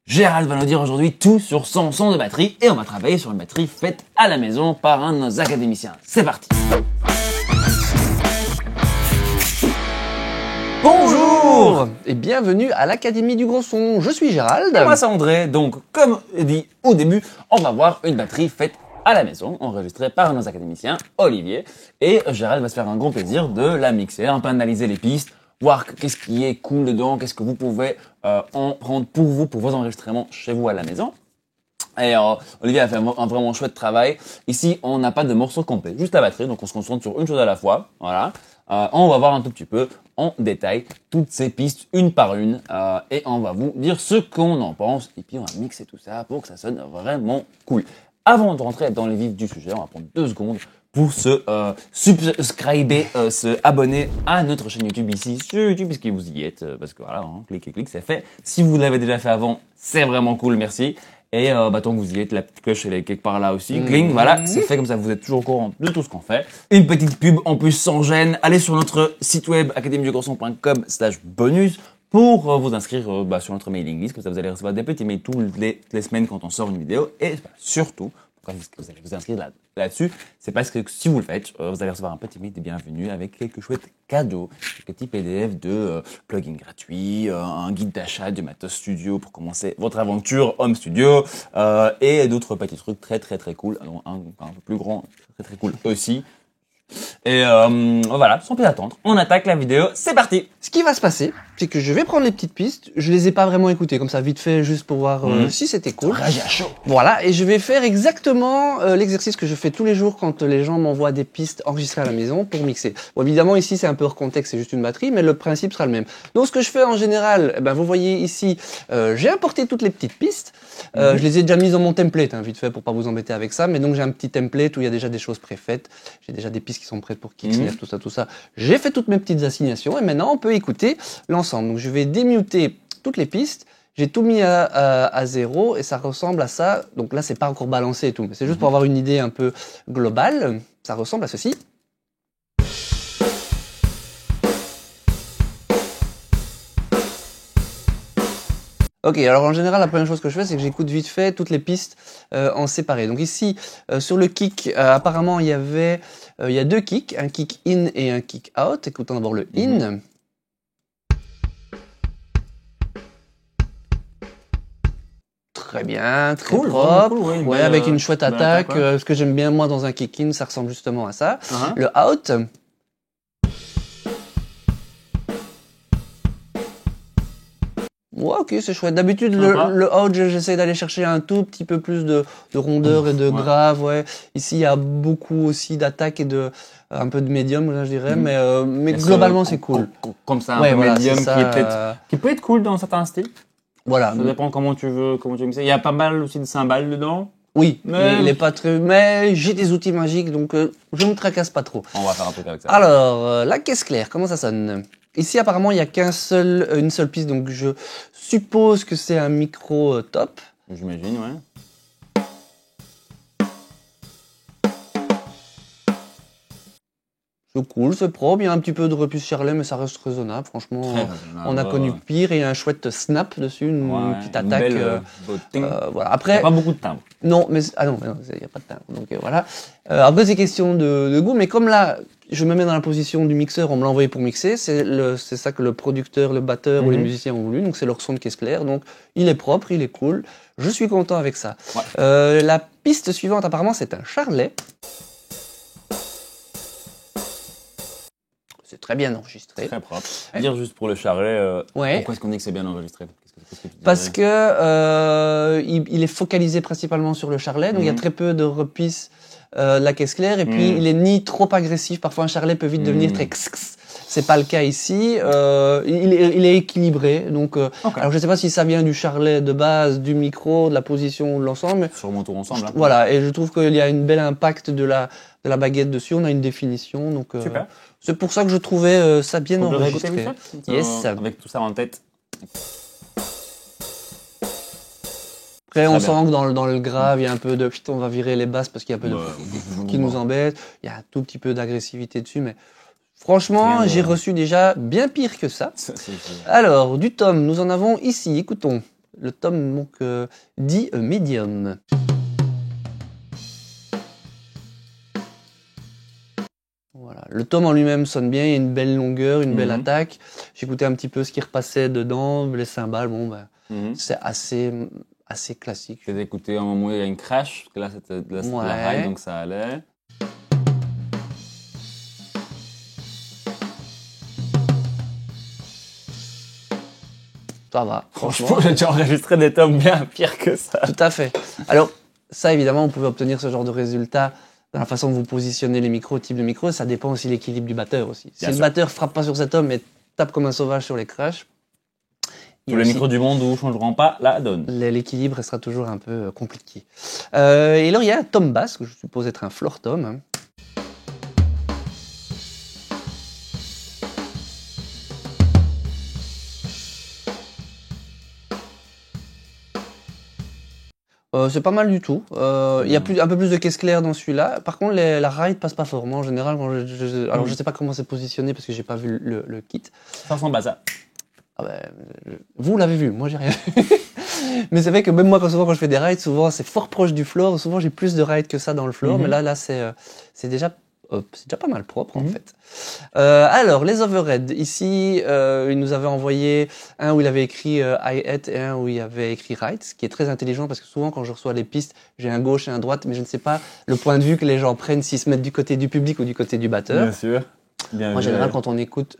Gérald va nous dire aujourd'hui tout sur son son de batterie et on va travailler sur une batterie faite à la maison par un de nos académiciens. C'est parti. Bonjour et bienvenue à l'Académie du Gros Son. Je suis Gérald. Et moi c'est André. Donc comme dit au début, on va voir une batterie faite à la maison, enregistrée par nos académiciens Olivier. Et Gérald va se faire un grand plaisir de la mixer, un peu analyser les pistes, voir qu'est-ce qui est cool dedans, qu'est-ce que vous pouvez en prendre pour vous, pour vos enregistrements chez vous à la maison. Et Olivier a fait un vraiment chouette travail. Ici, on n'a pas de morceau complet, juste la batterie, donc on se concentre sur une chose à la fois. Voilà. On va voir un tout petit peu en détail toutes ces pistes une par une et on va vous dire ce qu'on en pense. Et puis on va mixer tout ça pour que ça sonne vraiment cool. Avant de rentrer dans les vifs du sujet, on va prendre 2 secondes pour se subscriber, se abonner à notre chaîne YouTube ici sur YouTube, puisque vous y êtes, parce que voilà, hein, clic, c'est fait. Si vous l'avez déjà fait avant, c'est vraiment cool, merci. Et tant que vous y êtes, la petite cloche elle est quelque part là aussi, cling, voilà, c'est fait comme ça, vous êtes toujours au courant de tout ce qu'on fait. Une petite pub en plus sans gêne, allez sur notre site web academiedugrosson.com/bonus pour vous inscrire sur notre mailing list, comme ça vous allez recevoir des petits mails toutes les semaines quand on sort une vidéo. Et surtout, pourquoi vous allez vous inscrire là-dessus, c'est parce que si vous le faites, vous allez recevoir un petit mail de bienvenue avec quelques chouettes cadeaux, quelques petits PDF de plugins gratuits, un guide d'achat de matos studio pour commencer votre aventure home studio, et d'autres petits trucs très cool, alors un peu plus grand, très cool aussi. Et voilà, sans plus attendre, on attaque la vidéo, c'est parti. Ce qui va se passer, c'est que je vais prendre les petites pistes, je les ai pas vraiment écoutées, comme ça vite fait, juste pour voir si c'était cool. Voilà, et je vais faire exactement l'exercice que je fais tous les jours quand les gens m'envoient des pistes enregistrées à la maison pour mixer. Bon, évidemment, ici, c'est un peu hors contexte, c'est juste une batterie, mais le principe sera le même. Donc, ce que je fais en général, vous voyez ici, j'ai importé toutes les petites pistes. Je les ai déjà mises dans mon template, vite fait, pour pas vous embêter avec ça, mais donc j'ai un petit template où il y a déjà des choses préfaites. J'ai déjà des pistes qui sont prêtes pour Kicksnare, tout ça. J'ai fait toutes mes petites assignations et maintenant, on peut écouter l'ensemble. Donc, je vais démuter toutes les pistes. J'ai tout mis à 0 et ça ressemble à ça. Donc là, c'est pas encore balancé et tout, mais c'est juste pour avoir une idée un peu globale. Ça ressemble à ceci. Ok, alors en général, la première chose que je fais, c'est que j'écoute vite fait toutes les pistes en séparé. Donc ici, sur le kick, apparemment, il y a 2 kicks, un kick in et un kick out. Écoutons d'abord le in. Très bien, très propre, cool, ouais, avec une chouette attaque. Ce que j'aime bien moi dans un kick in, ça ressemble justement à ça. Le out. Ouais, ok, c'est chouette. D'habitude, le out, j'essaie d'aller chercher un tout petit peu plus de rondeur et de grave, ouais. Ici, il y a beaucoup aussi d'attaque et un peu de médium, là, je dirais, mais globalement, c'est cool. Comme ça, un peu médium qui peut être cool dans certains styles. Voilà. Ça dépend comment tu veux mixer. Il y a pas mal aussi de cymbales dedans. Oui, mais il est pas très, mais j'ai des outils magiques, donc, je me tracasse pas trop. On va faire un truc avec ça. Alors, la caisse claire, comment ça sonne? Ici, apparemment, il y a une seule piste, donc je suppose que c'est un micro top. J'imagine, ouais. C'est cool, c'est propre, il y a un petit peu de repuce Charlet, mais ça reste raisonnable, franchement. On a connu pire, et il y a un chouette snap dessus, une petite attaque. Voilà. Après, il n'y a pas beaucoup de timbre. Non, mais il n'y a pas de timbre, donc voilà. Après, c'est question de goût, mais comme là, je me mets dans la position du mixeur, on me l'a envoyé pour mixer, c'est ça que le producteur, le batteur ou les musiciens ont voulu, donc c'est leur son de caisse claire, donc il est propre, il est cool, je suis content avec ça. Ouais. La piste suivante, apparemment, c'est un Charlet. C'est très bien enregistré. Très propre. Dire juste pour le Charlet, pourquoi est-ce qu'on dit que c'est bien enregistré? Parce que il est focalisé principalement sur le Charlet, donc il y a très peu de repisses la caisse claire, et puis il est ni trop agressif. Parfois un Charlet peut vite devenir très c'est pas le cas ici. Il est équilibré, donc alors je sais pas si ça vient du Charlet de base, du micro, de la position, de l'ensemble, mais sûrement tout ensemble. Voilà, et je trouve qu'il y a une belle impact de la baguette dessus. On a une définition, donc c'est pour ça que je trouvais ça bien enregistré. Yes. Avec tout ça en tête. Après, on sent que dans le grave, il y a un peu de on va virer les basses parce qu'il y a un peu de qui nous embête. Il y a un tout petit peu d'agressivité dessus, mais franchement, j'ai reçu déjà bien pire que ça. Alors, du tom, nous en avons ici, écoutons. le tome donc, dit Medium. Voilà. Le tome en lui-même sonne bien, il y a une belle longueur, une belle attaque. J'écoutais un petit peu ce qui repassait dedans, les cymbales, bon, c'est assez classique. J'ai écouté à un moment où il y a une crash, parce que là c'était de la ride, donc ça allait. Ça va. Franchement, j'ai déjà enregistré des tomes bien pires que ça. Tout à fait. Alors, ça, évidemment, vous pouvez obtenir ce genre de résultat dans la façon dont vous positionnez les micros, type de micro. Ça dépend aussi de l'équilibre du batteur aussi. Si le batteur frappe pas sur cet homme et tape comme un sauvage sur les crashs, tous les micros du monde ne changeront pas la donne. L'équilibre restera toujours un peu compliqué. Et alors, il y a un tom basse, que je suppose être un floor tom. Hein. C'est pas mal du tout. Il y a un peu plus de caisse claire dans celui-là. Par contre, la ride passe pas fort. Moi, en général, alors je sais pas comment c'est positionné parce que j'ai pas vu le kit. Ça ressemble à ça. Ah ben, vous l'avez vu, moi j'ai rien vu. Mais c'est vrai que même moi, souvent quand je fais des rides, souvent c'est fort proche du floor. Souvent j'ai plus de rides que ça dans le floor. Mais là c'est déjà pas mal propre en fait. Alors les overheads. Ici, il nous avait envoyé un où il avait écrit hi-hat et un où il avait écrit right, ce qui est très intelligent parce que souvent quand je reçois les pistes, j'ai un gauche et un droite, mais je ne sais pas le point de vue que les gens prennent, s'ils se mettent du côté du public ou du côté du batteur. Bien sûr. En général, quand on écoute,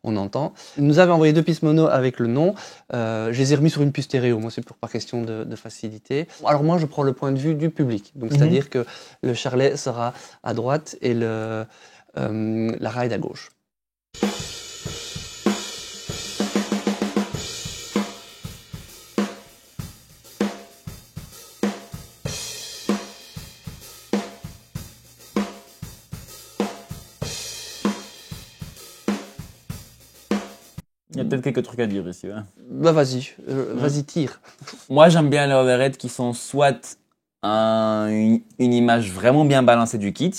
on entend. Il nous avait envoyé 2 pistes mono avec le nom. Je les ai remis sur une piste stéréo. Moi, c'est par question de facilité. Alors moi, je prends le point de vue du public. Donc, c'est-à-dire que le charlet sera à droite et la ride à gauche. Il y a peut-être quelques trucs à dire ici. Hein. Bah vas-y, tire. Moi, j'aime bien les overheads qui sont soit une image vraiment bien balancée du kit,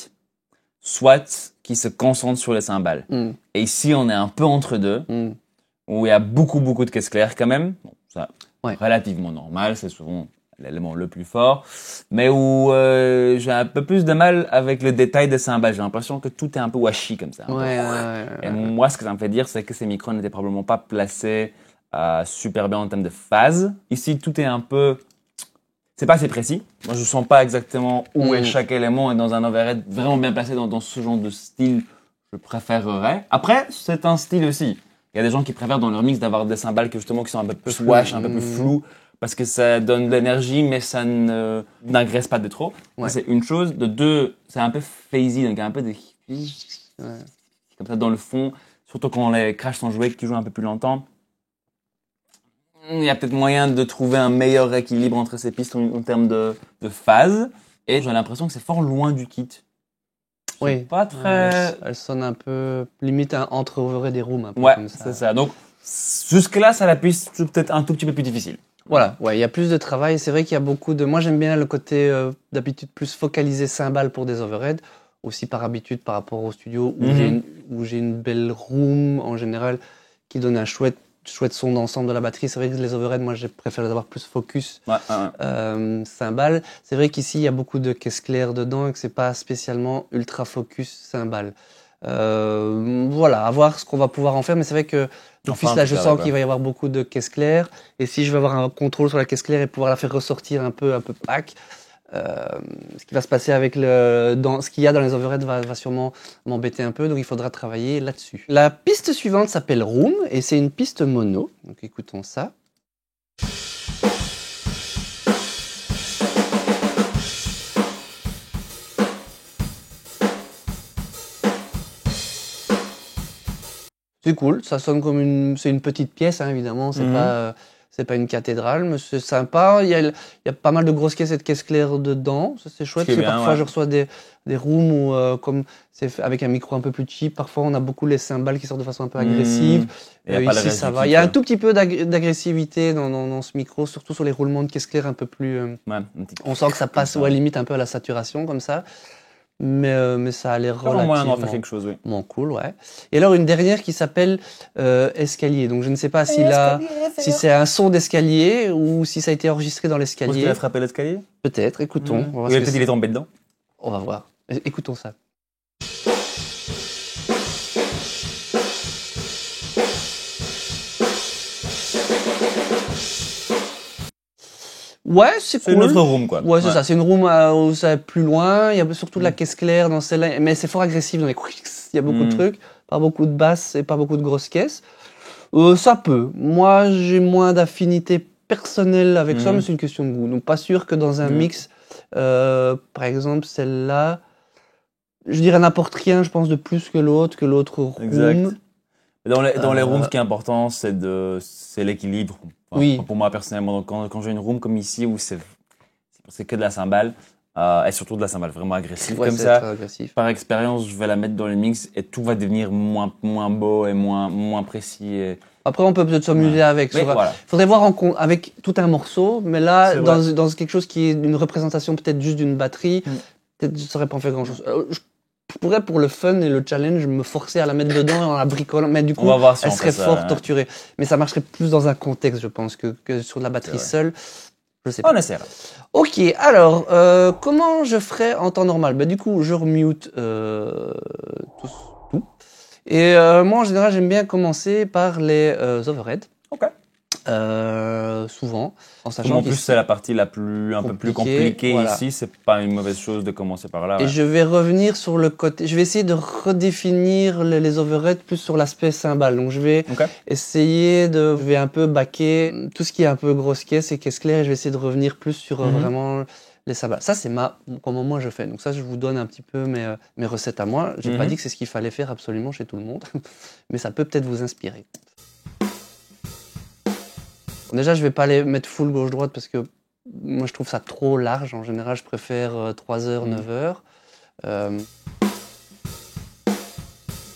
soit qui se concentrent sur les cymbales. Et ici, on est un peu entre deux, où il y a beaucoup de caisse claire quand même. Bon, ça, relativement normal, c'est souvent l'élément le plus fort, mais où j'ai un peu plus de mal avec le détail des cymbales. J'ai l'impression que tout est un peu washy comme ça. Et moi, ce que ça me fait dire, c'est que ces micros n'étaient probablement pas placés super bien en termes de phase. Ici, tout est un peu... C'est pas assez précis. Moi, je sens pas exactement où est chaque élément, et dans un overhead vraiment bien placé dans ce genre de style, je préférerais. Après, c'est un style aussi. Il y a des gens qui préfèrent dans leur mix d'avoir des cymbales qui sont un peu plus wash, un peu plus floues, parce que ça donne de l'énergie, mais ça n'agresse pas de trop. C'est une chose. De deux, c'est un peu phasey, donc il y a un peu de... comme ça dans le fond, surtout quand les crashs sont joués, que tu joues un peu plus longtemps. Il y a peut-être moyen de trouver un meilleur équilibre entre ces pistes en termes de phase. Et j'ai l'impression que c'est fort loin du kit. Oui. Pas très... Elle sonne un peu limite entre overhead et room. Un peu comme ça. C'est ça. Donc, jusque-là, ça la piste peut-être un tout petit peu plus difficile. Voilà, il y a plus de travail. C'est vrai qu'il y a beaucoup de... Moi, j'aime bien le côté, d'habitude, plus focalisé cymbales pour des overheads. Aussi par habitude, par rapport au studio, où j'ai une belle room, en général, qui donne un chouette son d'ensemble de la batterie. C'est vrai que les overheads, moi, je préfère les avoir plus focus cymbales. C'est vrai qu'ici, il y a beaucoup de caisse claire dedans et que c'est pas spécialement ultra focus cymbales. Voilà, à voir ce qu'on va pouvoir en faire. Mais c'est vrai que d'office, là, je sens qu'il va y avoir beaucoup de caisse claire. Et si je veux avoir un contrôle sur la caisse claire et pouvoir la faire ressortir un peu pack, ce qui va se passer avec ce qu'il y a dans les overheads va sûrement m'embêter un peu, donc il faudra travailler là-dessus. La piste suivante s'appelle Room et c'est une piste mono, donc écoutons ça. C'est cool, ça sonne comme c'est une petite pièce, hein, évidemment, c'est pas une cathédrale, mais c'est sympa. Il y a pas mal de grosses caisses et de caisses claires dedans. Ça, c'est chouette. Parce que parfois, je reçois des rooms où, comme c'est avec un micro un peu plus cheap, parfois, on a beaucoup les cymbales qui sortent de façon un peu agressive. Ici, ça va. Il y a un tout petit peu d'agressivité dans ce micro, surtout sur les roulements de caisses claires un peu plus... on sent que ça passe limite un peu à la saturation, comme ça. mais ça a l'air Vraiment moyen d'en faire relativement quelque chose, oui. cool, ouais. Et alors une dernière qui s'appelle Escalier. Donc je ne sais pas si c'est un son d'escalier ou si ça a été enregistré dans Est-ce qu'il l'escalier. a frappé l'escalier? Peut-être, écoutons. On va voir Oui, ce que peut-être il est tombé dedans. On va voir. Écoutons ça. Ouais, c'est cool. C'est une autre room, quoi. Ouais, c'est ça. C'est une room où ça va plus loin. Il y a surtout de la caisse claire dans celle-là. Mais c'est fort agressif dans les il y a beaucoup de trucs. Pas beaucoup de basses et pas beaucoup de grosses caisses. Ça peut. Moi, j'ai moins d'affinité personnelle avec ça, mais c'est une question de goût. Donc, pas sûr que dans un mix, par exemple, celle-là, je dirais n'importe rien, je pense, de plus que l'autre room. Exact. Dans les rooms, ce qui est important, c'est l'équilibre. Enfin, Oui. Pour moi, personnellement. Donc, quand j'ai une room comme ici, où c'est que de la cymbale, et surtout de la cymbale vraiment agressive, Ouais, comme c'est ça, très agressif. par expérience, je vais la mettre dans le mix et tout va devenir moins beau et moins précis. Et... Après, on peut peut-être s'amuser avec. Mais voilà. Faudrait voir avec tout un morceau, mais là, C'est dans quelque chose qui est une représentation peut-être juste d'une batterie, peut-être je saurais pas en faire grand-chose. Je pourrais, pour le fun et le challenge, me forcer à la mettre dedans et en la bricolant, mais du coup, On va voir si elle on serait fait ça, fort hein. torturée. Mais ça marcherait plus dans un contexte, je pense, que sur de la batterie seule. Je sais pas. On essaiera. Ok, alors, comment je ferais en temps normal? Bah, du coup, je remute tout. Et moi, en général, j'aime bien commencer par les overheads. Ok. Souvent, en Comme sachant en plus, c'est la partie un peu plus compliquée voilà. ici, c'est pas une mauvaise chose de commencer par là. Et Ouais. je vais revenir sur le côté. Je vais essayer de redéfinir les overheads plus sur l'aspect cymbale. Donc je vais essayer je vais un peu baquer tout ce qui est un peu grosse caisse et caisse claire. Et je vais essayer de revenir plus sur vraiment les cymbales. Ça, c'est comment moi je fais. Donc ça, je vous donne un petit peu mes recettes à moi. J'ai pas dit que c'est ce qu'il fallait faire absolument chez tout le monde, mais ça peut peut-être vous inspirer. Déjà, je vais pas les mettre full gauche-droite parce que moi, je trouve ça trop large. En général, je préfère 3h, 9h.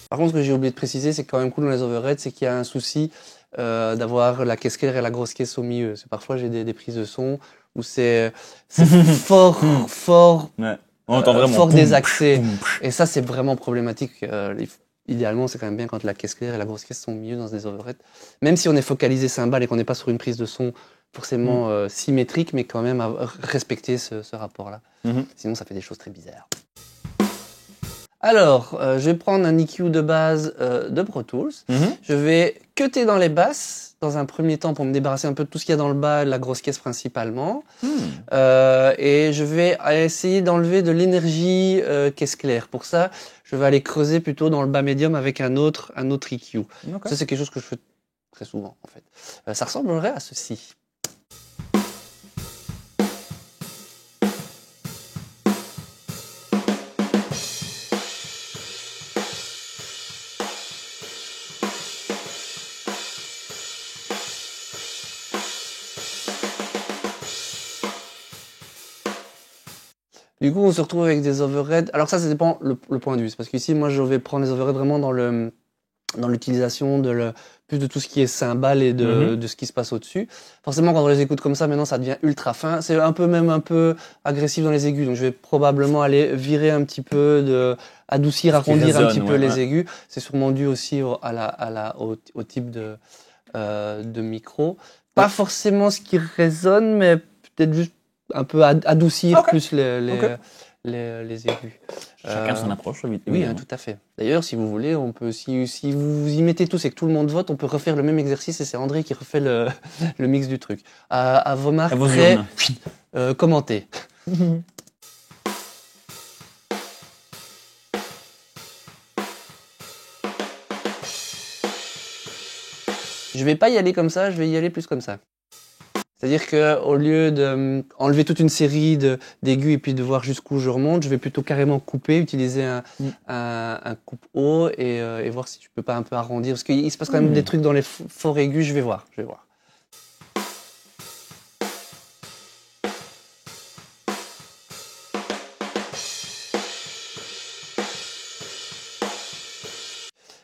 Par contre, ce que j'ai oublié de préciser, c'est quand même cool dans les overheads, c'est qu'il y a un souci d'avoir la caisse claire et la grosse caisse au milieu. Parfois, j'ai des prises de son où c'est fort, Ouais. On entend vraiment fort poum, désaxé. poum. Et ça, c'est vraiment problématique. Idéalement, c'est quand même bien quand la caisse claire et la grosse caisse sont au milieu dans des overheads. Même si on est focalisé cymbale et qu'on n'est pas sur une prise de son forcément symétrique, mais quand même à respecter ce rapport-là. Sinon, ça fait des choses très bizarres. Alors, je vais prendre un EQ de base de Pro Tools. Je vais cutter dans les basses dans un premier temps pour me débarrasser un peu de tout ce qu'il y a dans le bas, la grosse caisse principalement. Et je vais essayer d'enlever de l'énergie caisse claire. Pour ça, je vais aller creuser plutôt dans le bas médium avec un autre EQ. Okay. Ça, c'est quelque chose que je fais très souvent, en fait. Ça ressemblerait à ceci. Du coup, on se retrouve avec des overheads. Alors ça dépend le point de vue. Parce qu'ici, moi, je vais prendre les overheads vraiment dans l'utilisation plus de tout ce qui est cymbale et de ce qui se passe au-dessus. Forcément, quand on les écoute comme ça, maintenant, ça devient ultra fin. C'est un peu agressif dans les aigus. Donc, je vais probablement aller virer un petit peu, adoucir, arrondir un petit peu les aigus. C'est sûrement dû aussi au type de micro. Pas forcément ce qui résonne, mais peut-être juste un peu adoucir plus les aigus. Chacun son approche, vite. Oui, tout à fait. D'ailleurs, si vous voulez, on peut si vous y mettez tous et que tout le monde vote, on peut refaire le même exercice et c'est André qui refait le mix du truc. À vos marques, prêts, commentez. Je vais pas y aller comme ça, je vais y aller plus comme ça. C'est-à-dire qu'au lieu d'enlever toute une série d'aigus et puis de voir jusqu'où je remonte, je vais plutôt carrément couper, utiliser un coupe-haut et voir si je peux pas un peu arrondir. Parce qu'il se passe quand même des trucs dans les forts aigus, je vais voir.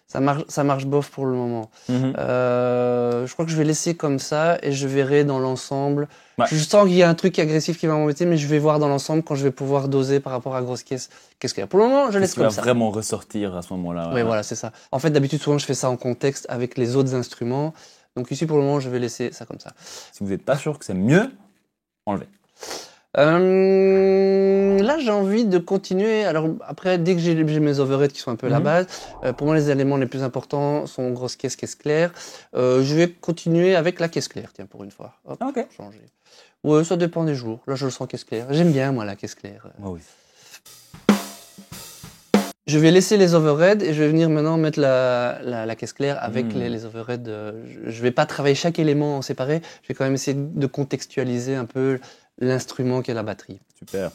C'est Ça marche bof pour le moment. Je crois que je vais laisser comme ça et je verrai dans l'ensemble. Ouais. Je sens qu'il y a un truc agressif qui va m'embêter, mais je vais voir dans l'ensemble quand je vais pouvoir doser par rapport à grosse caisse. Qu'est-ce qu'il y a? Pour le moment, je laisse comme ça. Ça va vraiment ressortir à ce moment-là. Oui, voilà, c'est ça. En fait, d'habitude, souvent, je fais ça en contexte avec les autres instruments. Donc ici, pour le moment, je vais laisser ça comme ça. Si vous n'êtes pas sûr que c'est mieux, enlevez. Là, j'ai envie de continuer. Alors après, dès que j'ai mes overheads qui sont un peu la base, pour moi, les éléments les plus importants sont grosse caisse, caisse claire. Je vais continuer avec la caisse claire, tiens, pour une fois. Hop, changer. Ouais, ça dépend des jours. Là, je le sens caisse claire. J'aime bien, moi, la caisse claire. Moi oui. Je vais laisser les overheads et je vais venir maintenant mettre la caisse claire avec les overheads. Je vais pas travailler chaque élément en séparé. Je vais quand même essayer de contextualiser un peu l'instrument qu'est la batterie. Super.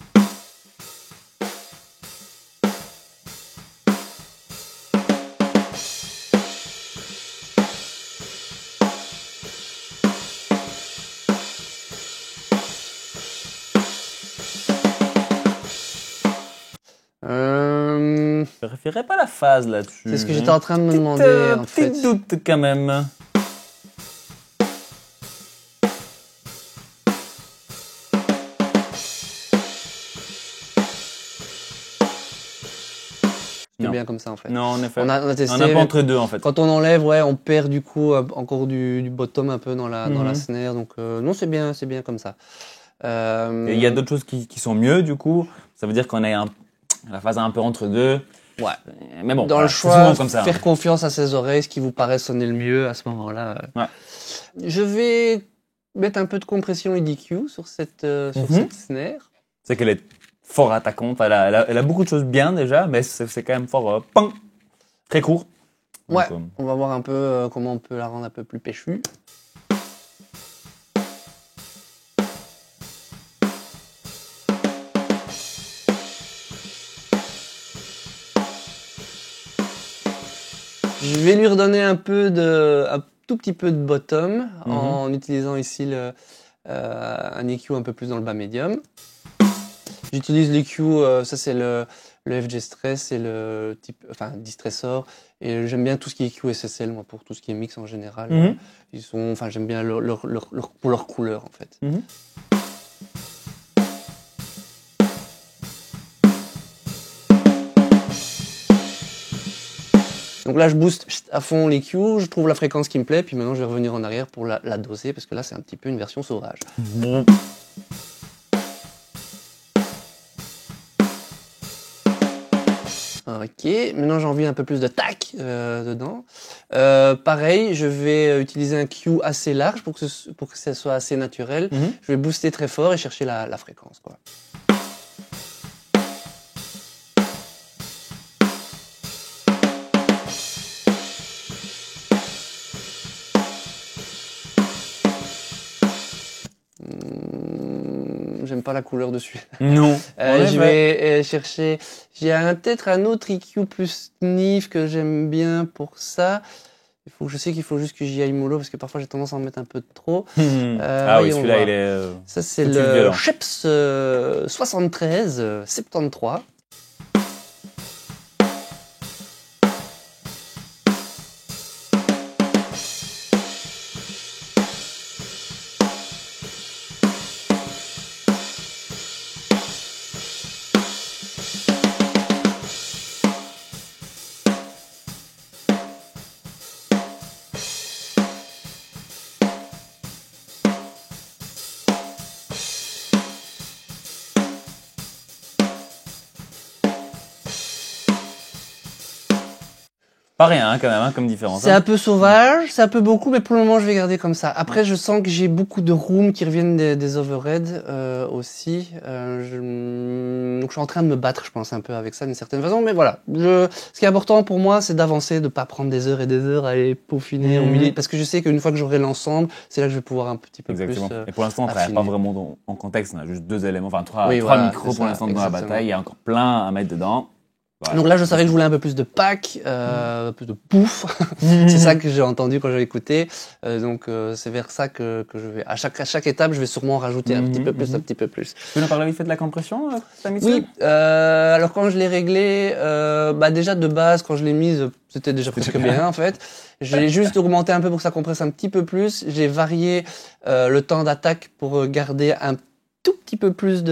Je préférerais pas la phase là-dessus. C'est ce que j'étais en train de me demander. Petit doute quand même. C'est bien comme ça en fait. Non, en effet. On a testé. On a pas entre deux en fait. Quand on enlève, ouais, on perd du coup encore du bottom un peu dans la snare. Donc non, c'est bien comme ça. Il y a d'autres choses qui sont mieux du coup. Ça veut dire qu'on a la phase un peu entre deux. Ouais. Mais bon, dans le choix, comme ça, faire confiance à ses oreilles, ce qui vous paraît sonner le mieux à ce moment-là. Ouais. Je vais mettre un peu de compression EDQ sur cette snare. C'est qu'elle est fort attaquante. Elle a beaucoup de choses bien déjà, mais c'est quand même fort très court. Ouais. Donc, on va voir un peu comment on peut la rendre un peu plus péchue. Je vais lui redonner un tout petit peu de bottom en utilisant ici un EQ un peu plus dans le bas médium. J'utilise l'EQ, ça c'est le FG Stress et le type, enfin Distressor. Et j'aime bien tout ce qui est EQ SSL, moi, pour tout ce qui est mix en général. J'aime bien pour leur couleur en fait. Donc là, je booste à fond l'EQ, je trouve la fréquence qui me plaît, puis maintenant je vais revenir en arrière pour la doser, parce que là, c'est un petit peu une version sauvage. Ok, maintenant j'ai envie un peu plus de tac dedans. Pareil, je vais utiliser un Q assez large pour que ça soit assez naturel. Je vais booster très fort et chercher la fréquence, quoi. J'aime pas la couleur dessus. Non. Je vais chercher. J'ai peut-être un autre EQ plus sniff que j'aime bien pour ça. Je sais qu'il faut juste que j'y aille mollo parce que parfois j'ai tendance à en mettre un peu de trop. Oui, celui-là il est. Ça c'est le Sheps 73 73. Pas rien quand même comme différence. C'est un peu sauvage, c'est un peu beaucoup, mais pour le moment je vais garder comme ça. Après je sens que j'ai beaucoup de room qui reviennent des overheads aussi. Donc je suis en train de me battre, je pense, un peu avec ça d'une certaine façon. Mais voilà, ce qui est important pour moi, c'est d'avancer, de pas prendre des heures et des heures à aller peaufiner au milieu, parce que je sais qu'une fois que j'aurai l'ensemble, c'est là que je vais pouvoir un petit peu plus. Et pour l'instant, on travaille pas vraiment en contexte. On a juste deux éléments, enfin trois micros pour l'instant dans la bataille. Il y a encore plein à mettre dedans. Ouais. Donc là, je savais que je voulais un peu plus de pack, un peu de pouf. C'est ça que j'ai entendu quand j'ai écouté. Donc c'est vers ça que je vais. À chaque étape, je vais sûrement rajouter un petit peu plus, un petit peu plus. Tu peux nous parler vite fait de la compression, ta mixeur? Oui. Alors quand je l'ai réglé, déjà de base, quand je l'ai mise, c'était déjà presque bien en fait. J'ai juste augmenté un peu pour que ça compresse un petit peu plus. J'ai varié le temps d'attaque pour garder un tout petit peu plus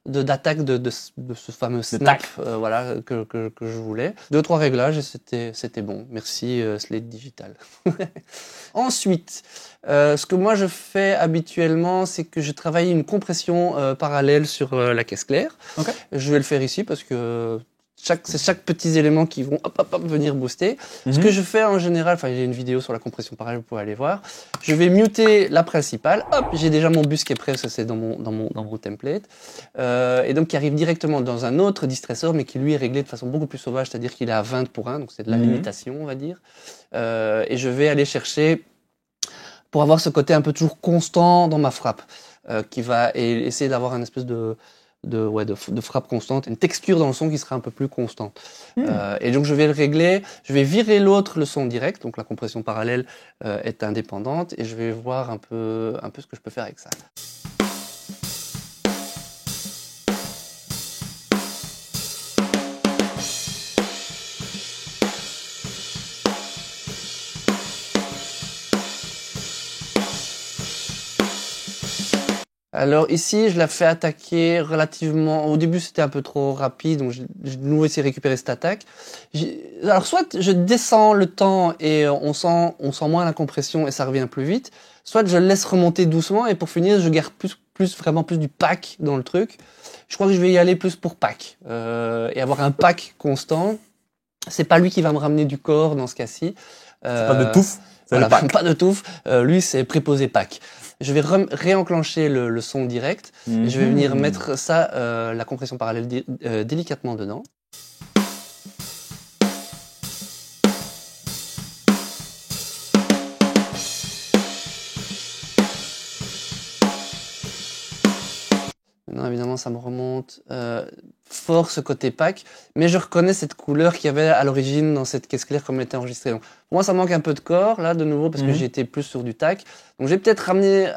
d'attaque de ce fameux snap voilà que je voulais. 2-3 réglages et c'était bon. Merci Slate Digital. Ensuite, ce que moi je fais habituellement, c'est que je travaille une compression parallèle sur la caisse claire. Okay. Je vais le faire ici parce que c'est chaque petit élément qui vont venir booster. Ce que je fais en général, enfin j'ai une vidéo sur la compression parallèle, vous pouvez aller voir. Je vais muter la principale. Hop, j'ai déjà mon bus qui est prêt, ça c'est dans mon template. Et donc qui arrive directement dans un autre distressor, mais qui lui est réglé de façon beaucoup plus sauvage, c'est-à-dire qu'il est à 20 pour 1, donc c'est de la limitation, on va dire. Et je vais aller chercher pour avoir ce côté un peu toujours constant dans ma frappe, qui va essayer d'avoir un espèce de frappe constante, une texture dans le son qui sera un peu plus constante. Et donc je vais le régler, je vais virer le son direct, donc la compression parallèle est indépendante, et je vais voir un peu ce que je peux faire avec ça. Alors ici, je la fais attaquer relativement... Au début, c'était un peu trop rapide, donc j'ai de nouveau essayé de récupérer cette attaque. Alors soit je descends le temps et on sent moins la compression et ça revient plus vite, soit je laisse remonter doucement et pour finir, je garde vraiment plus du pack dans le truc. Je crois que je vais y aller plus pour pack et avoir un pack constant. C'est pas lui qui va me ramener du corps dans ce cas-ci. Pas de touffe. Voilà, pas de touffe. Lui, c'est préposé pack. Je vais réenclencher le son direct. Et je vais venir mettre ça, la compression parallèle délicatement dedans. Maintenant, évidemment, ça me remonte fort ce côté pack, mais je reconnais cette couleur qu'il y avait à l'origine dans cette caisse claire comme elle était enregistrée. Donc, pour moi, ça manque un peu de corps, là, de nouveau, parce que j'étais plus sur du tac. Donc, je vais peut-être ramener,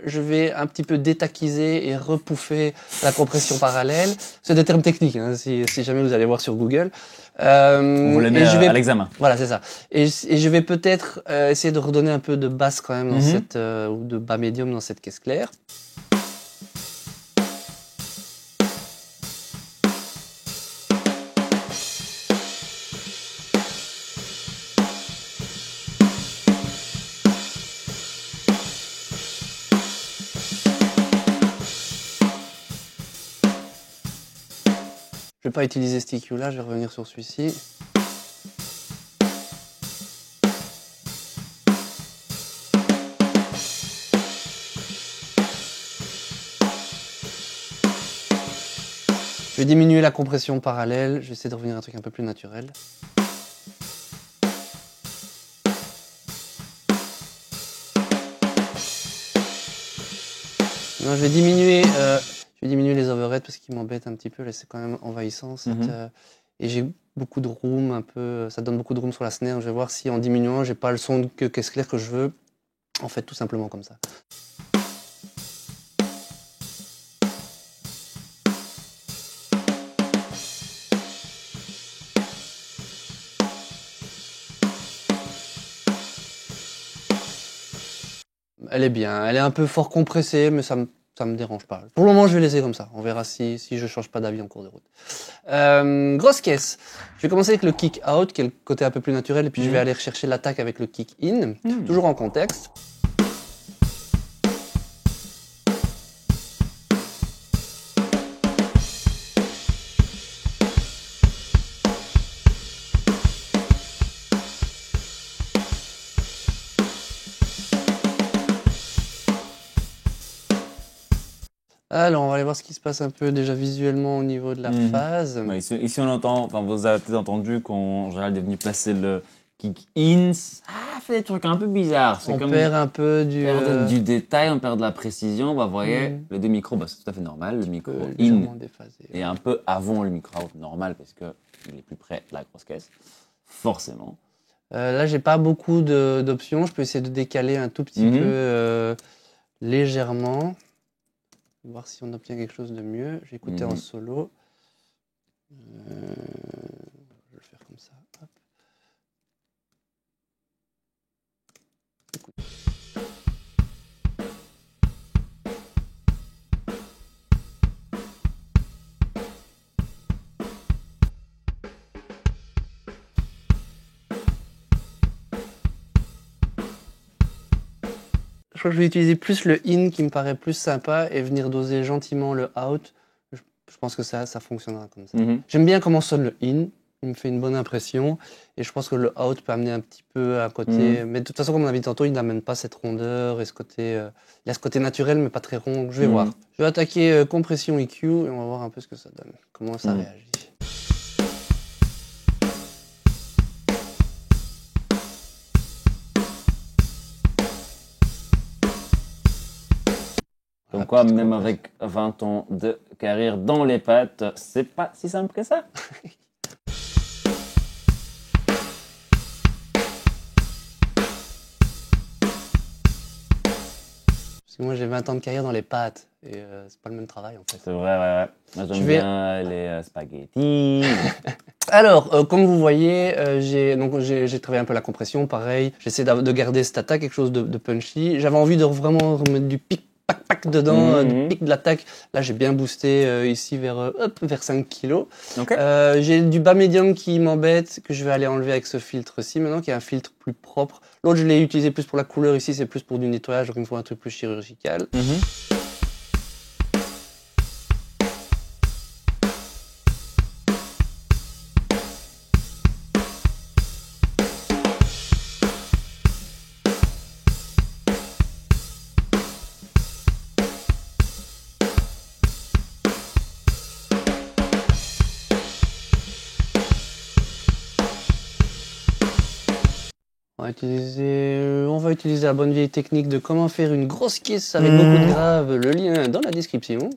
je vais un petit peu détaquiser et repouffer la compression parallèle. C'est des termes techniques, hein, si jamais vous allez voir sur Google. On vous les met à l'examen. Voilà, c'est ça. Et je vais peut-être essayer de redonner un peu de basse quand même dans cette, ou de bas médium dans cette caisse claire. Je vais pas utiliser cet EQ là, je vais revenir sur celui-ci. Je vais diminuer la compression parallèle, je vais essayer de revenir à un truc un peu plus naturel. Non, je vais diminuer les overheads parce qu'ils m'embêtent un petit peu, là c'est quand même envahissant. Et j'ai beaucoup de room, un peu, ça donne beaucoup de room sur la snare. Je vais voir si en diminuant, j'ai pas le son que caisse claire que je veux. En fait, tout simplement comme ça. Elle est bien, elle est un peu fort compressée, mais ça me dérange pas. Pour le moment, je vais laisser comme ça. On verra si je change pas d'avis en cours de route. Grosse caisse. Je vais commencer avec le kick out, qui est le côté un peu plus naturel, et puis je vais aller rechercher l'attaque avec le kick in, toujours en contexte. Alors, on va aller voir ce qui se passe un peu déjà visuellement au niveau de la phase. Ouais, ici, on entend, enfin, vous avez peut-être entendu qu'en général, est venu placer le kick-in, ça fait des trucs un peu bizarres. On perd un peu du détail, on perd de la précision. Bah, vous voyez, les deux micros, bah, c'est tout à fait normal. Le micro in est un peu avant le micro out normal parce qu'il est plus près de la grosse caisse, forcément. Là, j'ai pas beaucoup d'options. Je peux essayer de décaler un tout petit peu légèrement. Voir si on obtient quelque chose de mieux. J'ai écouté en solo. Je vais le faire comme ça. Hop. Écoute. Je crois que je vais utiliser plus le in qui me paraît plus sympa et venir doser gentiment le out. Je pense que ça fonctionnera comme ça. J'aime bien comment sonne le in, il me fait une bonne impression et je pense que le out peut amener un petit peu à côté. Mais de toute façon, comme on a dit tantôt, il n'amène pas cette rondeur et ce côté. Il a ce côté naturel mais pas très rond. Je vais voir. Je vais attaquer compression EQ et on va voir un peu ce que ça donne, comment ça réagit. Comme quoi, même avec 20 ans de carrière dans les pattes, c'est pas si simple que ça. Parce que moi, j'ai 20 ans de carrière dans les pattes et c'est pas le même travail en fait. C'est vrai, ouais. Moi, j'aime bien les spaghettis. Alors, comme vous voyez, j'ai travaillé un peu la compression, pareil. J'essaie de garder cette attaque, quelque chose de punchy. J'avais envie de vraiment remettre du pic pac dedans, du pic de l'attaque. Là, j'ai bien boosté ici vers 5 kg. Okay. J'ai du bas médium qui m'embête, que je vais aller enlever avec ce filtre-ci maintenant, qui est un filtre plus propre. L'autre, je l'ai utilisé plus pour la couleur. Ici, c'est plus pour du nettoyage, donc il me faut un truc plus chirurgical. On va utiliser la bonne vieille technique de comment faire une grosse caisse avec beaucoup de graves. Le lien dans la description.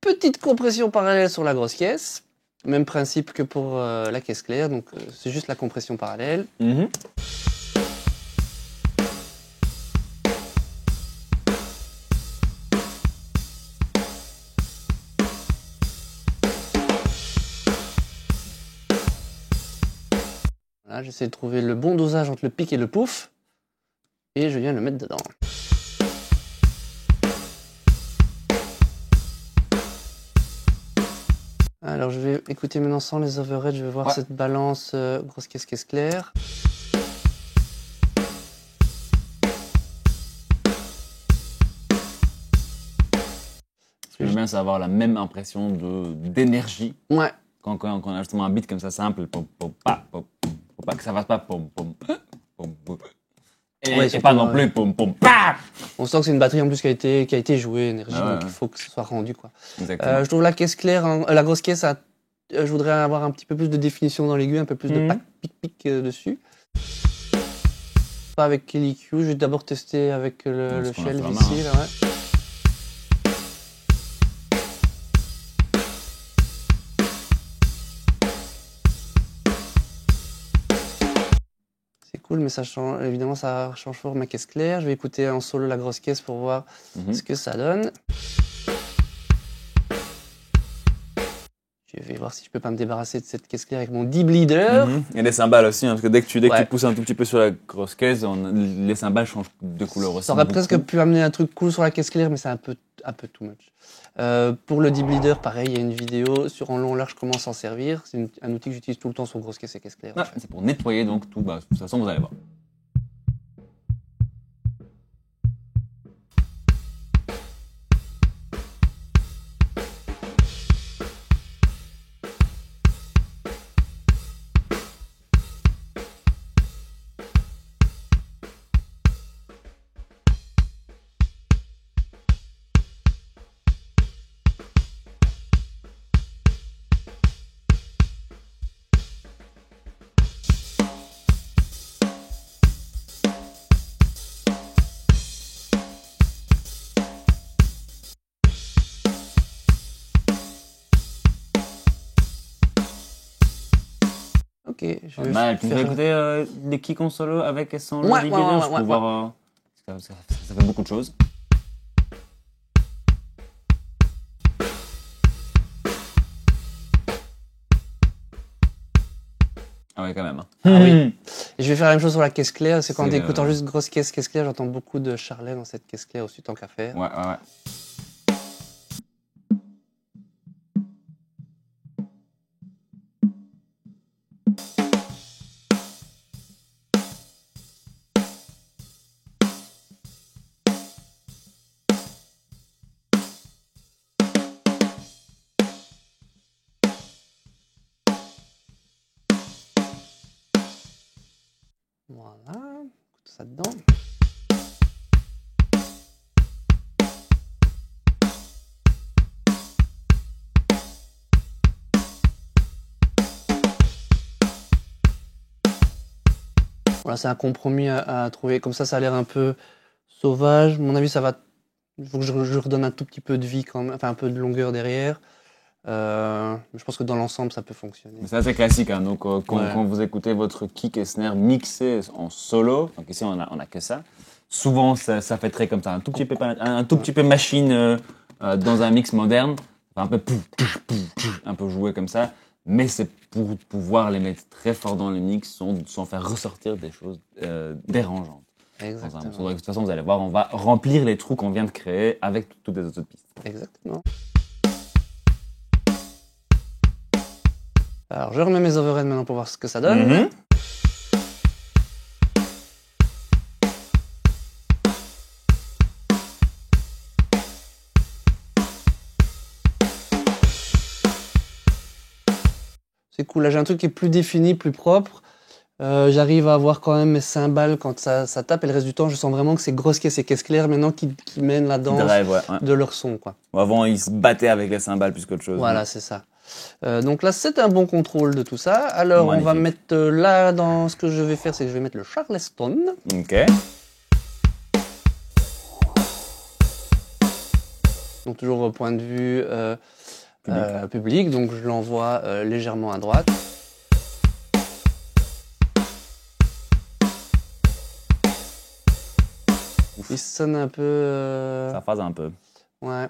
Petite compression parallèle sur la grosse caisse. Même principe que pour la caisse claire. Donc c'est juste la compression parallèle. Voilà, j'essaie de trouver le bon dosage entre le pic et le pouf. Et je viens le mettre dedans. Alors je vais écouter maintenant sans les overheads, je vais voir cette balance grosse caisse claire. J'aime bien avoir la même impression d'énergie. Ouais. Quand on a justement un beat comme ça simple, faut pas que ça fasse pas pom pom pom pom. Et pas non plus pom pom pa. On sent que c'est une batterie en plus qui a été jouée énergie, donc il faut que ce soit rendu quoi. Je trouve la caisse claire, la grosse caisse, je voudrais avoir un petit peu plus de définition dans l'aigu, un peu plus de pic dessus. Pas avec Kelly Q, je vais d'abord tester avec le shelf ici là, ouais. Cool, mais ça change, évidemment, ça change fort ma caisse claire. Je vais écouter en solo la grosse caisse pour voir ce que ça donne. Je vais voir si je peux pas me débarrasser de cette caisse claire avec mon D-Bleeder. Il y a les cymbales aussi, hein, parce que dès que tu pousses un tout petit peu sur la grosse caisse, les cymbales changent de couleur aussi. Ça aurait presque pu amener un truc cool sur la caisse claire, mais c'est un peu too much. Pour le D-Bleeder, pareil, il y a une vidéo sur en long large comment s'en servir. C'est un outil que j'utilise tout le temps sur grosse caisse et caisse claire. C'est pour nettoyer donc tout. De toute façon, vous allez voir. Ok. Je vais Mal. Tu veux faire- écouter les kicks en solo avec et sans le Ouais, regainer, ouais, je peux ouais, voir, ça fait beaucoup de choses. Ah ouais, quand même. Ah oui. Et je vais faire la même chose sur la caisse claire. C'est qu'en C'est écoutant juste grosse caisse claire, j'entends beaucoup de charlet dans cette caisse claire aussi, tant qu'à faire. Ouais. Voilà. Tout ça dedans. Voilà, c'est un compromis à trouver. Comme ça a l'air un peu sauvage. À mon avis, ça va. Il faut que je redonne un tout petit peu de vie quand même, enfin un peu de longueur derrière. Je pense que dans l'ensemble, ça peut fonctionner. Mais ça, c'est classique. Hein. Donc, quand, Ouais. quand vous écoutez votre kick et snare mixé en solo, donc ici, on a que ça. Souvent, ça fait très comme ça. Un tout petit peu machine dans un mix moderne. Enfin, un peu un peu joué comme ça. Mais c'est pour pouvoir les mettre très fort dans le mix sans faire ressortir des choses dérangeantes. Dans un Exactement. morceau. Donc, de toute façon, vous allez voir, on va remplir les trous qu'on vient de créer avec toutes les autres pistes. Exactement. Alors, je remets mes overheads maintenant pour voir ce que ça donne. Mhm. C'est cool. Là, j'ai un truc qui est plus défini, plus propre. J'arrive à avoir quand même mes cymbales quand ça tape. Et le reste du temps, je sens vraiment que c'est grosse caisse et caisse claire maintenant qui mènent la danse Drive, ouais. de leur son, quoi. Avant, ils se battaient avec les cymbales plus qu'autre chose. Voilà, c'est ça. Donc là, c'est un bon contrôle de tout ça. Alors, on va Magnifique. mettre là, dans ce que je vais faire, c'est que je vais mettre le Charleston. Ok. Donc toujours au point de vue public. Donc je l'envoie légèrement à droite. Il sonne un peu... Ça phase un peu. Ouais.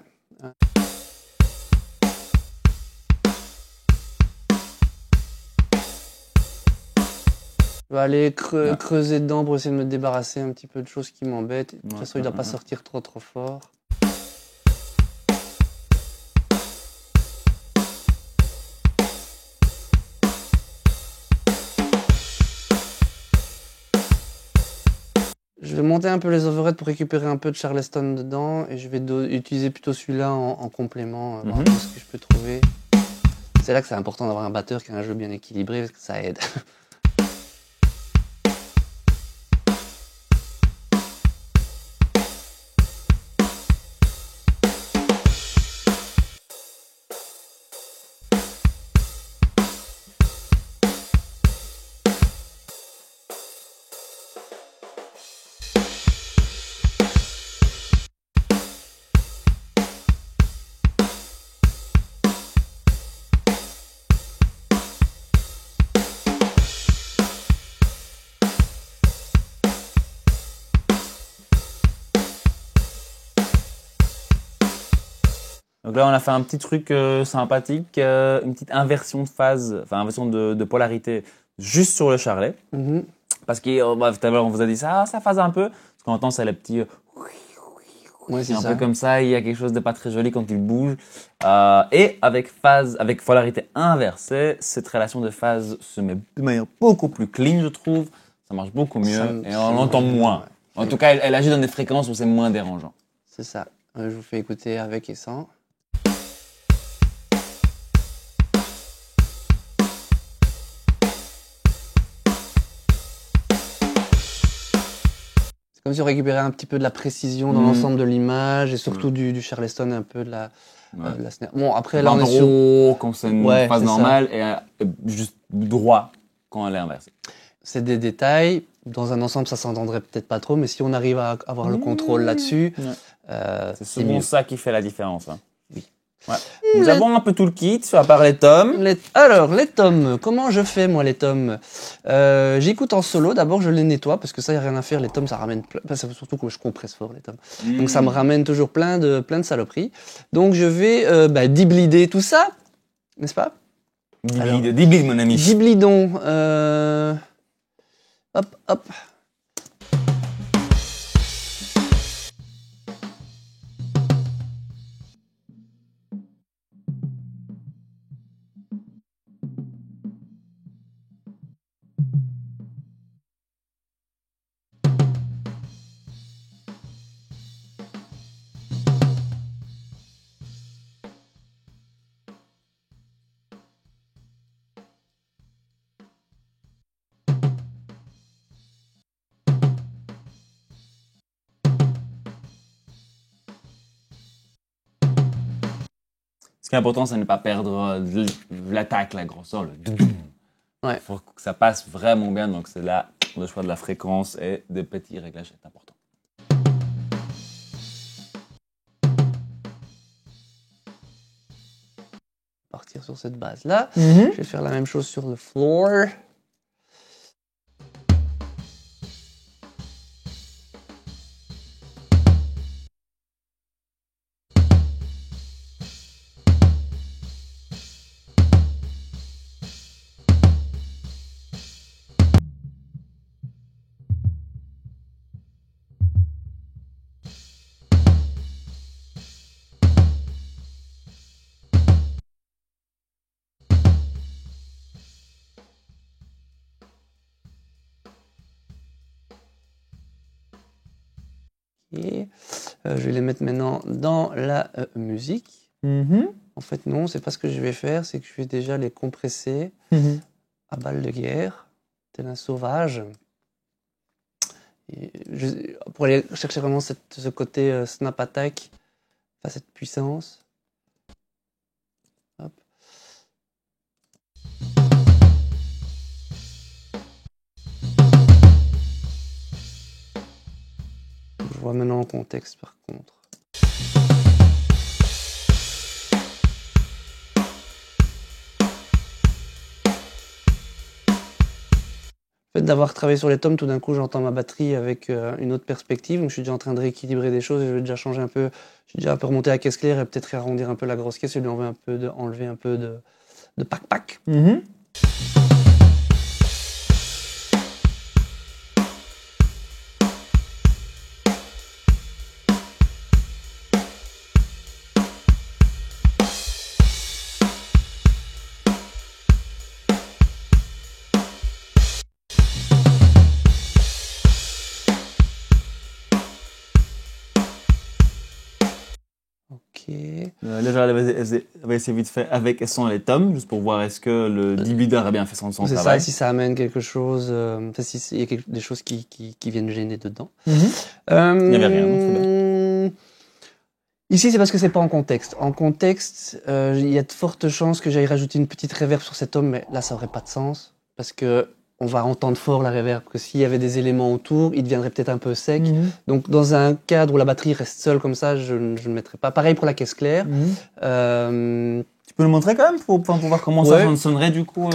Je vais aller creuser dedans pour essayer de me débarrasser un petit peu de choses qui m'embêtent. De toute façon, il ne doit pas sortir trop fort. Je vais monter un peu les overheads pour récupérer un peu de Charleston dedans et je vais utiliser plutôt celui-là en complément, voir un peu ce que je peux trouver. C'est là que c'est important d'avoir un batteur qui a un jeu bien équilibré parce que ça aide. Donc là, on a fait un petit truc sympathique, une petite inversion de phase, enfin inversion de polarité juste sur le charlet. Mhm. Parce que tout à l'heure, on vous a dit ça phase un peu. Ce qu'on entend, c'est le petit... Ouais, c'est un ça. peu comme ça, il y a quelque chose de pas très joli quand il bouge. Et avec polarité inversée, cette relation de phase se met de manière beaucoup plus clean, je trouve. Ça marche beaucoup mieux et on l'entend moins. Ouais. En tout cas, elle agit dans des fréquences où c'est moins dérangeant. C'est ça. Je vous fais écouter avec et sans. C'est comme si on récupérait un petit peu de la précision dans l'ensemble de l'image et surtout du Charleston, un peu de la snare. Bon, après là, on est sur... Droit quand c'est une Ouais, phase c'est normale et juste droit quand elle est inversée. C'est des détails. Dans un ensemble, ça s'entendrait peut-être pas trop, mais si on arrive à avoir le contrôle là-dessus, C'est c'est souvent mieux. ça qui fait la différence. Hein. Oui. Ouais. Nous avons un peu tout le kit, à part les tomes. Alors, les tomes, comment je fais, moi, les tomes? J'écoute en solo. D'abord, je les nettoie, parce que ça, il n'y a rien à faire. Les tomes, ça ramène plein... surtout que je compresse fort, les tomes. Donc, ça me ramène toujours plein de saloperies. Donc, je vais diblider tout ça, n'est-ce pas? Diblide, mon ami. Diblidons. Hop, hop. Ce qui est important, c'est de ne pas perdre l'attaque, la grosseur, le Ouais. Il faut que ça passe vraiment bien, donc c'est là le choix de la fréquence et des petits réglages est important. Partir sur cette base-là. Je vais faire la même chose sur le floor. Et je vais les mettre maintenant dans la musique. En fait, non, c'est pas ce que je vais faire, c'est que je vais déjà les compresser à balle de guerre, tel un sauvage. Et pour aller chercher vraiment ce côté snap attack, enfin, cette puissance. Hop. Je vois maintenant en contexte par contre. Le fait d'avoir travaillé sur les tomes, tout d'un coup j'entends ma batterie avec une autre perspective, donc je suis déjà en train de rééquilibrer des choses et je vais déjà changer un peu, je suis déjà un peu remonté à caisse claire et peut-être réarrondir un peu la grosse caisse et lui enlever un peu de pack-pack. Déjà, elle va essayer vite fait avec et sans les tomes, juste pour voir est-ce que le deblider a bien fait son travail. C'est ça, si ça amène quelque chose, s'il y a des choses qui viennent gêner dedans. Il n'y avait rien, donc c'est bien. Ici, c'est parce que c'est pas en contexte. En contexte, il y a de fortes chances que j'aille rajouter une petite reverb sur cet homme, mais là, ça aurait pas de sens, parce que on va entendre fort la reverb, que s'il y avait des éléments autour, il deviendrait peut-être un peu sec. Donc, dans un cadre où la batterie reste seule comme ça, je ne le mettrai pas. Pareil pour la caisse claire. Tu peux nous montrer quand même pour voir comment ça sonnerait du coup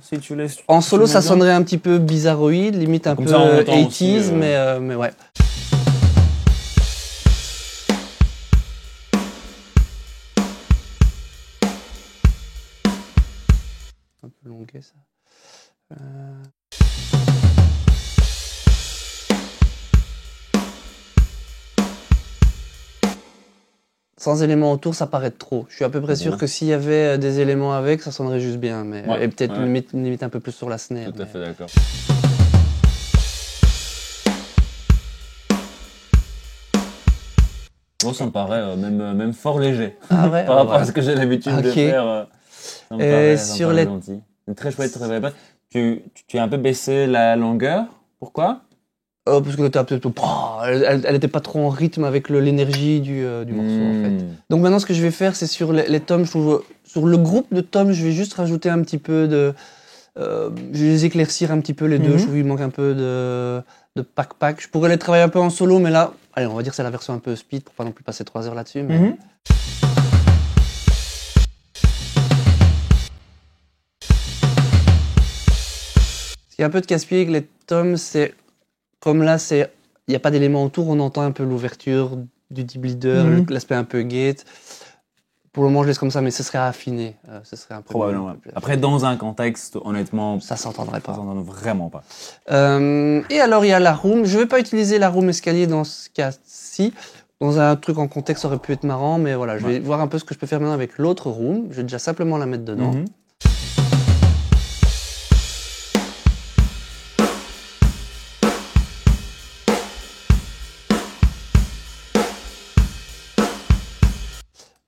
si tu laisses. En solo, ça sonnerait un petit peu bizarroïde, limite un peu 80s, mais ouais. Un peu longuet ça. Sans éléments autour, ça paraît trop. Je suis à peu près sûr que s'il y avait des éléments avec, ça sonnerait juste bien. Mais, et peut-être limite un peu plus sur la snare. Tout à fait d'accord. Bon, ça me paraît même fort léger. Ah ouais, par rapport à ce que j'ai l'habitude de faire. Ça me paraît gentil. Une très chouette reverb. Tu as un peu baissé la longueur. Pourquoi? Parce que elle était pas trop en rythme avec l'énergie du morceau en fait. Donc maintenant ce que je vais faire c'est sur les tomes, je trouve, sur le groupe de tomes je vais juste rajouter un petit peu de... je vais les éclaircir un petit peu les deux, je trouve qu'il manque un peu de pack-pack. Je pourrais les travailler un peu en solo mais là, allez on va dire que c'est la version un peu speed pour pas non plus passer 3 heures là-dessus. Mais... qui est un peu de casse-pied avec les toms, c'est comme là, il n'y a pas d'éléments autour, on entend un peu l'ouverture du deep leader, l'aspect un peu gate. Pour le moment, je laisse comme ça, mais ce serait à affiner. Ce serait un peu probablement. Ouais. Après, dans un contexte, honnêtement, ça s'entendrait pas. Ça s'entend vraiment pas. Et alors, il y a la room. Je vais pas utiliser la room escalier dans ce cas-ci. Dans un truc en contexte, ça aurait pu être marrant, mais voilà, je vais voir un peu ce que je peux faire maintenant avec l'autre room. Je vais déjà simplement la mettre dedans.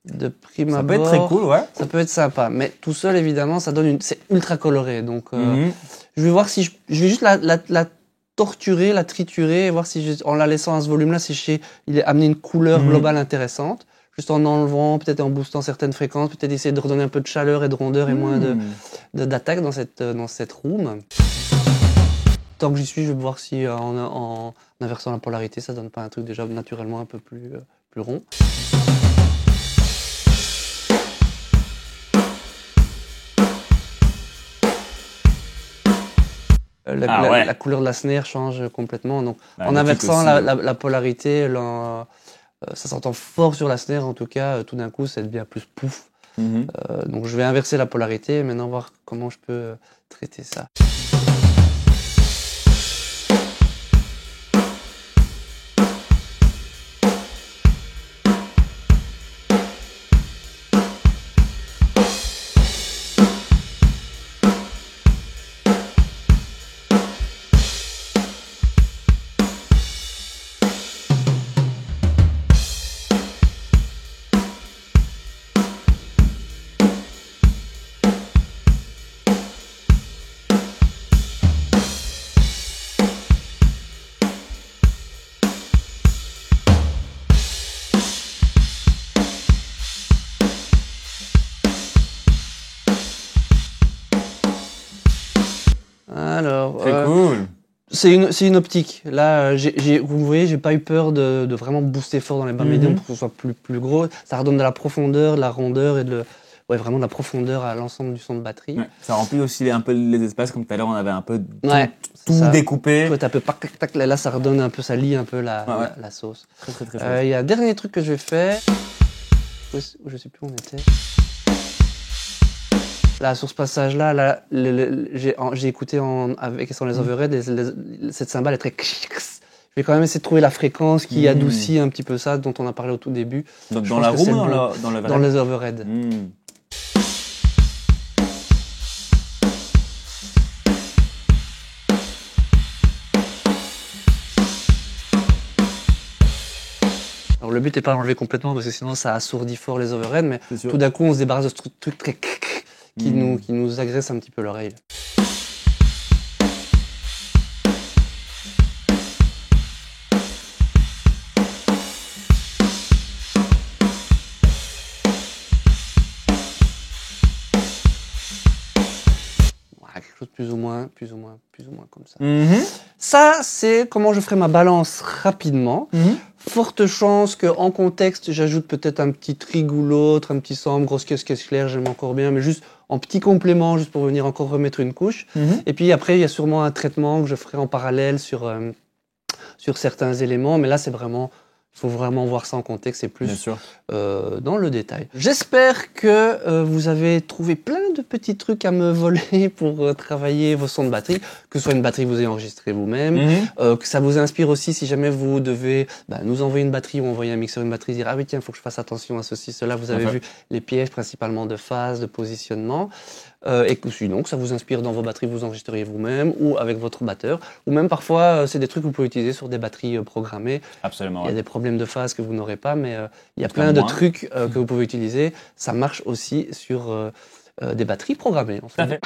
De prime abord, peut être très cool, ouais. Ça peut être sympa, mais tout seul, évidemment, ça donne c'est ultra coloré. Donc, je vais voir si je vais juste la torturer, la triturer, et voir si en la laissant à ce volume-là, si il est amené une couleur globale intéressante. Juste en enlevant, peut-être en boostant certaines fréquences, peut-être essayer de redonner un peu de chaleur et de rondeur et moins d'attaque dans cette room. Tant que j'y suis, je vais voir si en inversant la polarité, ça donne pas un truc déjà naturellement un peu plus rond. La couleur de la snare change complètement. Donc, en inversant la polarité, ça s'entend fort sur la snare. En tout cas, tout d'un coup, ça devient plus pouf. Donc, je vais inverser la polarité et maintenant voir comment je peux traiter ça. Alors, c'est cool. C'est une optique. Là, vous voyez, j'ai pas eu peur de vraiment booster fort dans les bas médiums pour que ce soit plus gros. Ça redonne de la profondeur, de la rondeur et vraiment de la profondeur à l'ensemble du son de batterie. Ouais, ça remplit aussi un peu les espaces, comme tout à l'heure, on avait un peu tout ça. découpé. Ouais, un peu là, ça redonne un peu, ça lie un peu la sauce. Très. Il y a un dernier truc que je vais faire. Je sais plus où on était. Là, sur ce passage-là, j'ai écouté avec et sans les overheads, cette cymbale est très... Je vais quand même essayer de trouver la fréquence qui adoucit un petit peu ça, dont on a parlé au tout début. Dans la room ou dans les overheads. Alors le but n'est pas d'enlever complètement parce que sinon ça assourdit fort les overheads, mais tout d'un coup on se débarrasse de ce truc très qui nous agresse un petit peu l'oreille. Quelque chose plus ou moins comme ça. Ça, c'est comment je ferai ma balance rapidement. Forte chance qu'en contexte, j'ajoute peut-être un petit trig ou l'autre, un petit sample, grosse caisse claire, j'aime encore bien, mais juste en petit complément, juste pour venir encore remettre une couche. Et puis après, il y a sûrement un traitement que je ferai en parallèle sur certains éléments, mais là, il faut vraiment voir ça en contexte et plus dans le détail. J'espère que vous avez trouvé plein de petits trucs à me voler pour travailler vos sons de batterie, que ce soit une batterie que vous ayez enregistrée vous-même, que ça vous inspire aussi si jamais vous devez nous envoyer une batterie ou envoyer un mixeur une batterie, dire ah oui tiens, il faut que je fasse attention à ceci, cela. Vous avez vu les pièges principalement de phase, de positionnement. Et que sinon, que ça vous inspire dans vos batteries, vous enregistreriez vous-même ou avec votre batteur. Ou même parfois, c'est des trucs que vous pouvez utiliser sur des batteries programmées. Absolument. Il y a des problèmes de phase que vous n'aurez pas, mais il y a plein de trucs que vous pouvez utiliser. Ça marche aussi sur des batteries programmées. En fait.